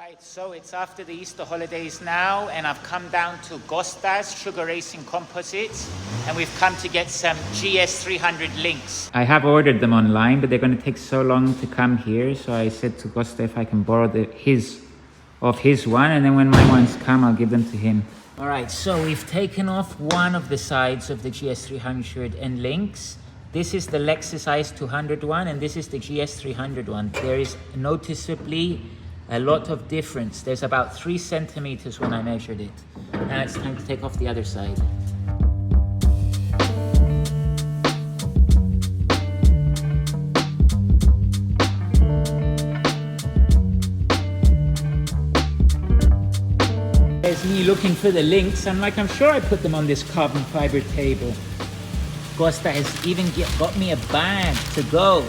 Right, so it's after the Easter holidays now, and I've come down to Gosta's Sugar Racing Composites, and we've come to get some GS300 links. I have ordered them online, but they're going to take so long to come here, so I said to Gosta if I can borrow his one, and then when my ones come, I'll give them to him. All right, so we've taken off one of the sides of the GS300 and links. This is the Lexus IS200 one, and this is the GS300 one. There is noticeably a lot of difference. There's about 3 centimeters when I measured it. Now it's time to take off the other side. There's me looking for the links. I'm sure I put them on this carbon fiber table. Gosta has even got me a bag to go.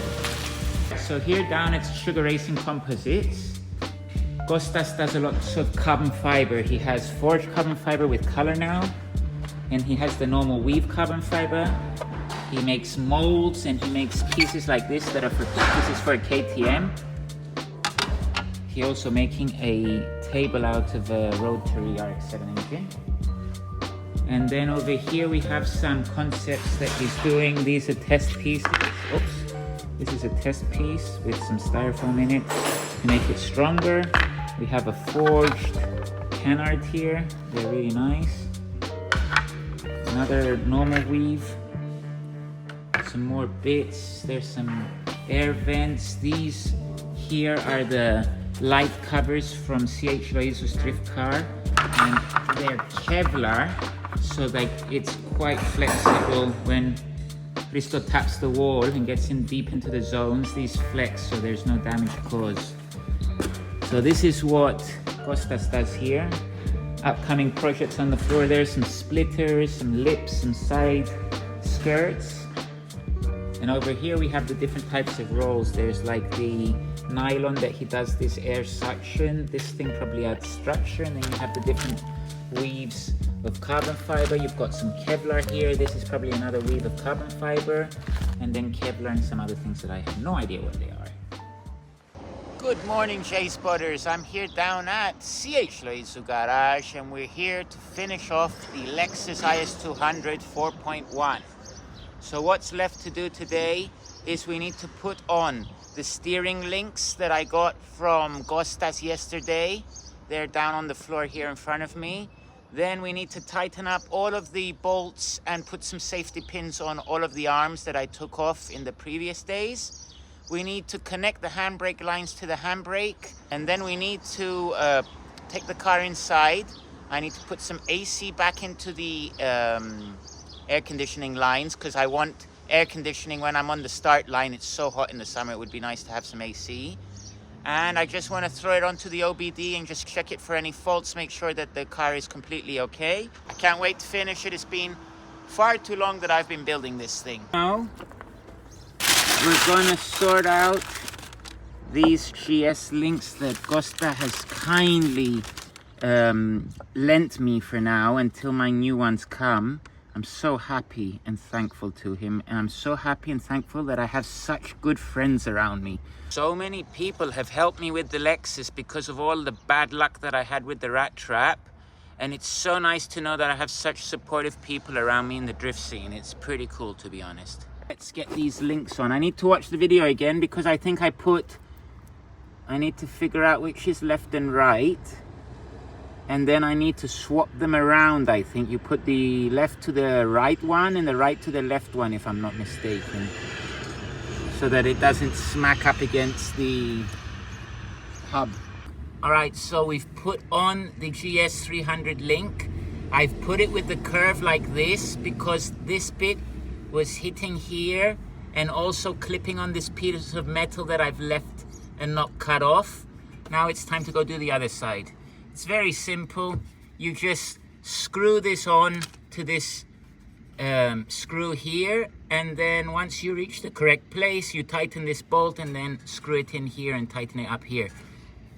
So here down it's Sugar Racing Composites. Gostas does a lot of carbon fiber. He has forged carbon fiber with color now, and he has the normal weave carbon fiber. He makes molds and he makes pieces like this that are for a KTM. He also making a table out of a rotary RX-7 engine. And then over here we have some concepts that he's doing. These are test pieces. Oops. This is a test piece with some styrofoam in it to make it stronger. We have a forged canard here. They're really nice. Another normal weave. Some more bits. There's some air vents. These here are the light covers from CH Loizo's drift car. And they're Kevlar, so like it's quite flexible. When Risto taps the wall and gets in deep into the zones, these flex so there's no damage caused. So this is what Kostas does here. Upcoming projects on the floor. There's some splitters, some lips, some side skirts. And over here we have the different types of rolls. There's like the nylon that he does this air suction. This thing probably adds structure. And then you have the different weaves of carbon fiber. You've got some Kevlar here. This is probably another weave of carbon fiber. And then Kevlar and some other things that I have no idea what they are. Good morning, J-Spotters. I'm here down at CH Loizo Garage, and we're here to finish off the Lexus IS200 4.1. So what's left to do today is we need to put on the steering links that I got from Gostas yesterday. They're down on the floor here in front of me. Then we need to tighten up all of the bolts and put some safety pins on all of the arms that I took off in the previous days. We need to connect the handbrake lines to the handbrake, and then we need to take the car inside. I need to put some AC back into the air conditioning lines, because I want air conditioning when I'm on the start line. It's so hot in the summer, it would be nice to have some AC. And I just want to throw it onto the OBD and just check it for any faults, make sure that the car is completely okay. I can't wait to finish it. It's been far too long that I've been building this thing. Now, we're gonna sort out these GS links that Gosta has kindly lent me for now until my new ones come. I'm so happy and thankful to him, and I'm so happy and thankful that I have such good friends around me. So many people have helped me with the Lexus because of all the bad luck that I had with the rat trap, and it's so nice to know that I have such supportive people around me in the drift scene. It's pretty cool, to be honest. Let's get these links on. I need to watch the video again because I think I need to figure out which is left and right. And then I need to swap them around, I think. You put the left to the right one and the right to the left one, if I'm not mistaken. So that it doesn't smack up against the hub. All right, so we've put on the GS300 link. I've put it with the curve like this because this bit was hitting here and also clipping on this piece of metal that I've left and not cut off. Now it's time to go do the other side. It's very simple. You just screw this on to this screw here, and then once you reach the correct place, you tighten this bolt and then screw it in here and tighten it up here.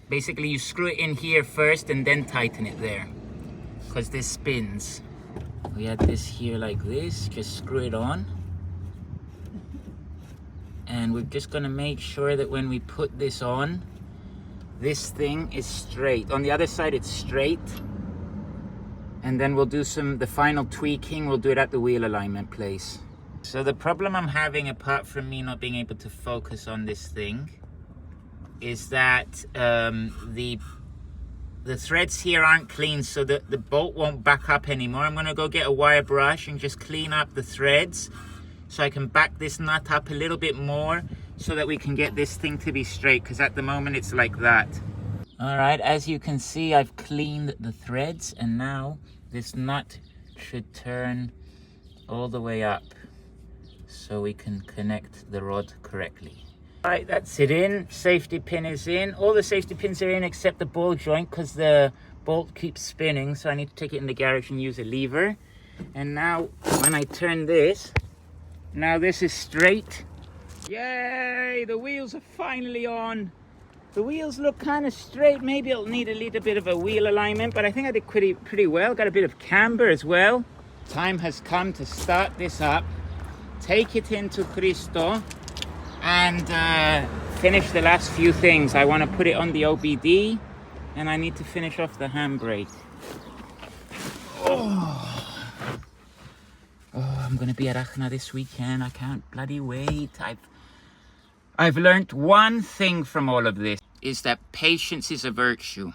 Basically, you screw it in here first and then tighten it there, because this spins. We had this here like this, just screw it on. And we're just gonna make sure that when we put this on, this thing is straight. On the other side, it's straight. And then we'll do the final tweaking. We'll do it at the wheel alignment place. So the problem I'm having, apart from me not being able to focus on this thing, is that the threads here aren't clean, so the bolt won't back up anymore. I'm gonna go get a wire brush and just clean up the threads so I can back this nut up a little bit more so that we can get this thing to be straight, because at the moment it's like that. All right, as you can see, I've cleaned the threads, and now this nut should turn all the way up so we can connect the rod correctly. All right, that's it in. Safety pin is in. All the safety pins are in except the ball joint, because the bolt keeps spinning, so I need to take it in the garage and use a lever. And now when I turn this, now this is straight. Yay, the wheels are finally on. The wheels look kind of straight. Maybe it'll need a little bit of a wheel alignment, but I think I did pretty well. Got a bit of camber as well. Time has come to start this up, take it into Cristo, and finish the last few things. I want to put it on the OBD, and I need to finish off the handbrake. Oh, I'm going to be at Aachen this weekend. I can't bloody wait. I've learned one thing from all of this, is that patience is a virtue.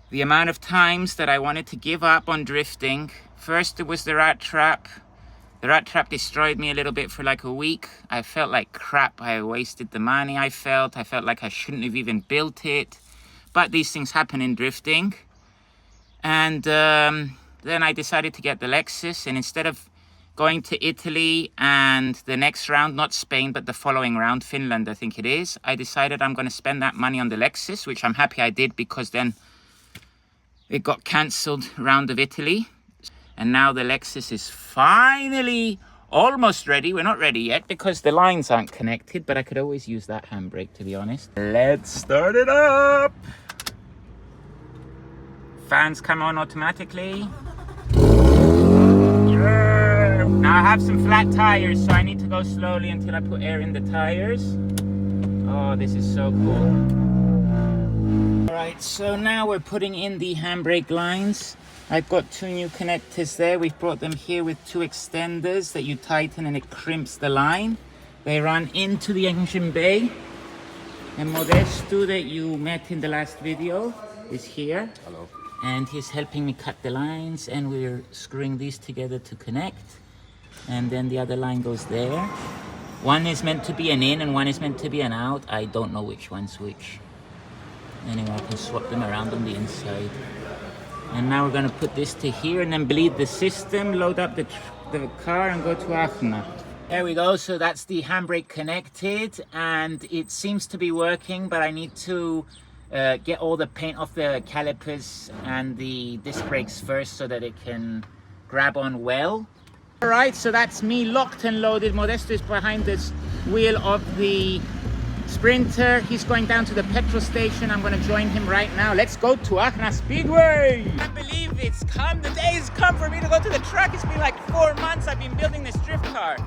The amount of times that I wanted to give up on drifting. First, it was the rat trap. The rat trap destroyed me a little bit for like a week. I felt like crap. I wasted the money. I felt like I shouldn't have even built it. But these things happen in drifting. And then I decided to get the Lexus. And instead of going to Italy and the next round, not Spain, but the following round, Finland, I think it is, I decided I'm going to spend that money on the Lexus, which I'm happy I did, because then it got cancelled round of Italy. And now the Lexus is finally almost ready. We're not ready yet because the lines aren't connected, but I could always use that handbrake, to be honest. Let's start it up. Fans come on automatically. Yeah. Now I have some flat tires, so I need to go slowly until I put air in the tires. Oh, this is so cool. All right, so now we're putting in the handbrake lines. I've got 2 new connectors there. We've brought them here with 2 extenders that you tighten and it crimps the line. They run into the engine bay. And Modesto, that you met in the last video, is here. Hello. And he's helping me cut the lines, and we're screwing these together to connect. And then the other line goes there. One is meant to be an in and one is meant to be an out. I don't know which one's which. Anyway, I can swap them around on the inside. And now we're going to put this to here and then bleed the system, load up the car and go to Aachen. There we go. So that's the handbrake connected and it seems to be working, but I need to get all the paint off the calipers and the disc brakes first so that it can grab on well. All right, so that's me locked and loaded. Modesto is behind this wheel of the Sprinter. He's going down to the petrol station. I'm going to join him right now. Let's go to Aachen Speedway. I can't believe it's come. The day has come for me to go to the track. It's been like 4 months I've been building this drift car.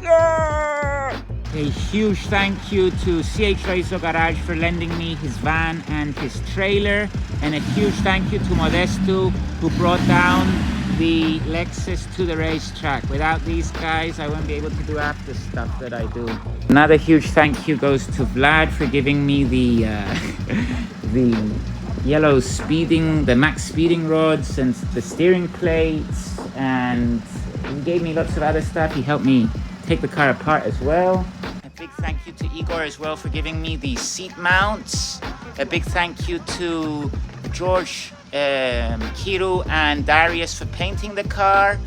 Yeah! A huge thank you to CH Raiso Garage for lending me his van and his trailer. And a huge thank you to Modesto, who brought down the Lexus to the racetrack. Without these guys, I won't be able to do half the stuff that I do. Another huge thank you goes to Vlad for giving me the yellow speeding, the max speeding rods and the steering plates, and he gave me lots of other stuff. He helped me take the car apart as well. A big thank you to Igor as well for giving me the seat mounts. A big thank you to George, Kiru and Darius for painting the car.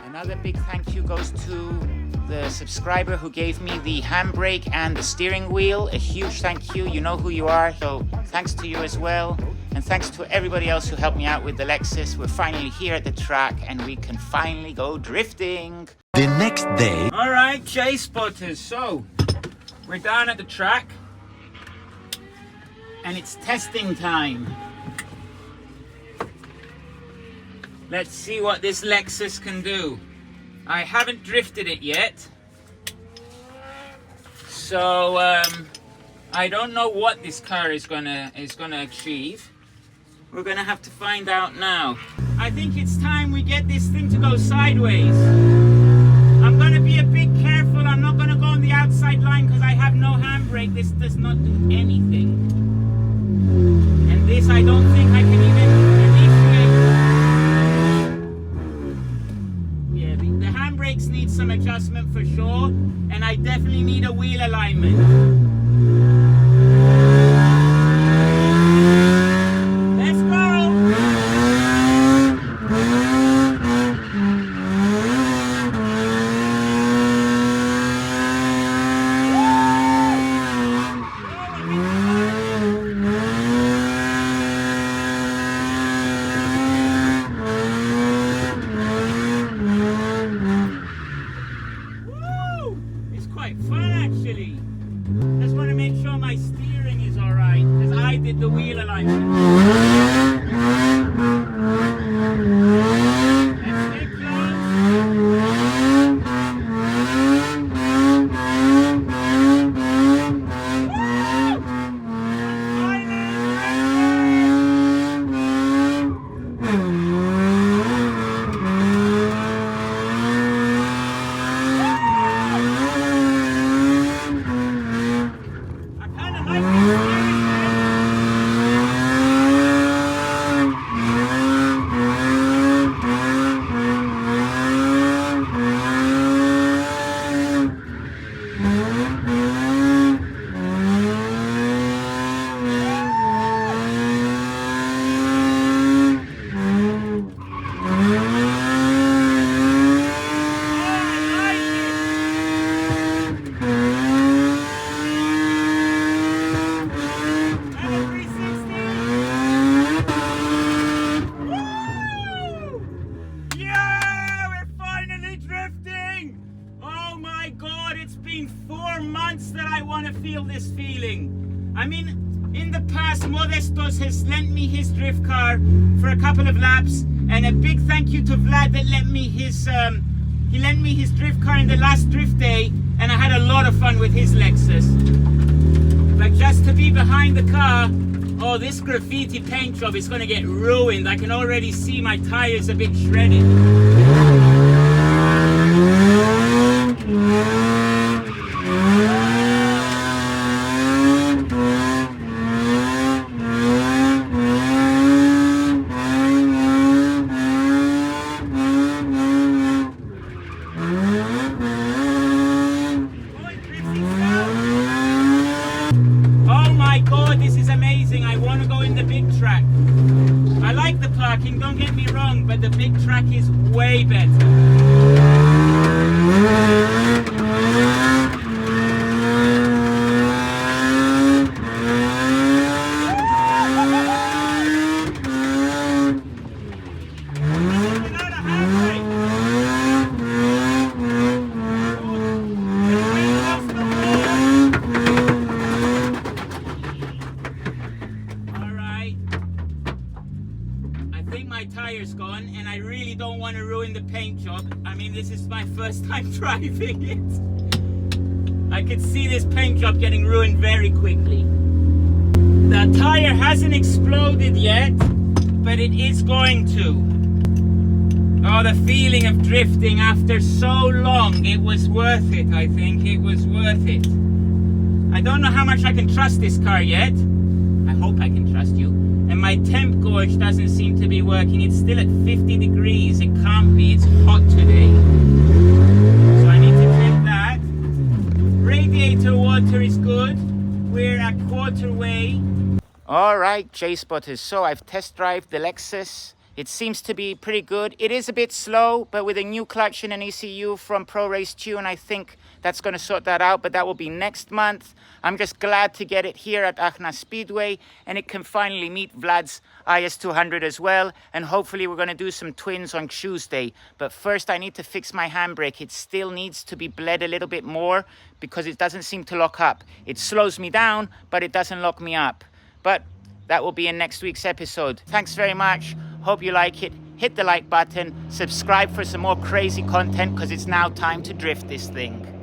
Another big thank you goes to the subscriber who gave me the handbrake and the steering wheel. A huge thank you. You know who you are, so thanks to you as well. And thanks to everybody else who helped me out with the Lexus. We're finally here at the track and we can finally go drifting. The next day. All right, J Spotters. So we're down at the track and it's testing time. Let's see what this Lexus can do. I haven't drifted it yet, so I don't know what this car is gonna achieve. We're gonna have to find out now. I think it's time we get this thing to go sideways. I'm gonna be a bit careful. I'm not gonna go on the outside line because I have no handbrake. This does not do anything. And this, I don't think I can even initiate. Yeah, the handbrakes need some adjustment for sure. And I definitely need a wheel alignment. The wheel alignment. Let's stay close. I kind of like this. That I want to feel this feeling. I mean, in the past, Modestos has lent me his drift car for a couple of laps, and a big thank you to Vlad that lent me his he lent me his drift car in the last drift day, and I had a lot of fun with his Lexus. But just to be behind the car, oh, this graffiti paint job is going to get ruined. I can already see my tires a bit shredded. I like the parking, don't get me wrong, but the big track is way better. My tire's gone, and I really don't want to ruin the paint job. I mean, this is my first time driving it. I could see this paint job getting ruined very quickly. The tire hasn't exploded yet, but it is going to. Oh, the feeling of drifting after so long, it was worth it. I think it was worth it. I don't know how much I can trust this car yet. I hope I can trust you. And my temp gauge doesn't seem to be working. It's still at 50 degrees. It can't be. It's hot today. So I need to check that. Radiator water is good. We're at quarter way. All right, J-Spotters. So I've test drive the Lexus. It seems to be pretty good. It is a bit slow, but with a new clutch and an ECU from Pro Race Tune, I think that's going to sort that out, but that will be next month. I'm just glad to get it here at Aachen Speedway, and it can finally meet Vlad's IS200 as well, and hopefully we're going to do some twins on Tuesday. But first I need to fix my handbrake. It still needs to be bled a little bit more because it doesn't seem to lock up. It slows me down, but it doesn't lock me up. But that will be in next week's episode. Thanks very much. Hope you like it. Hit the like button, subscribe for some more crazy content because it's now time to drift this thing.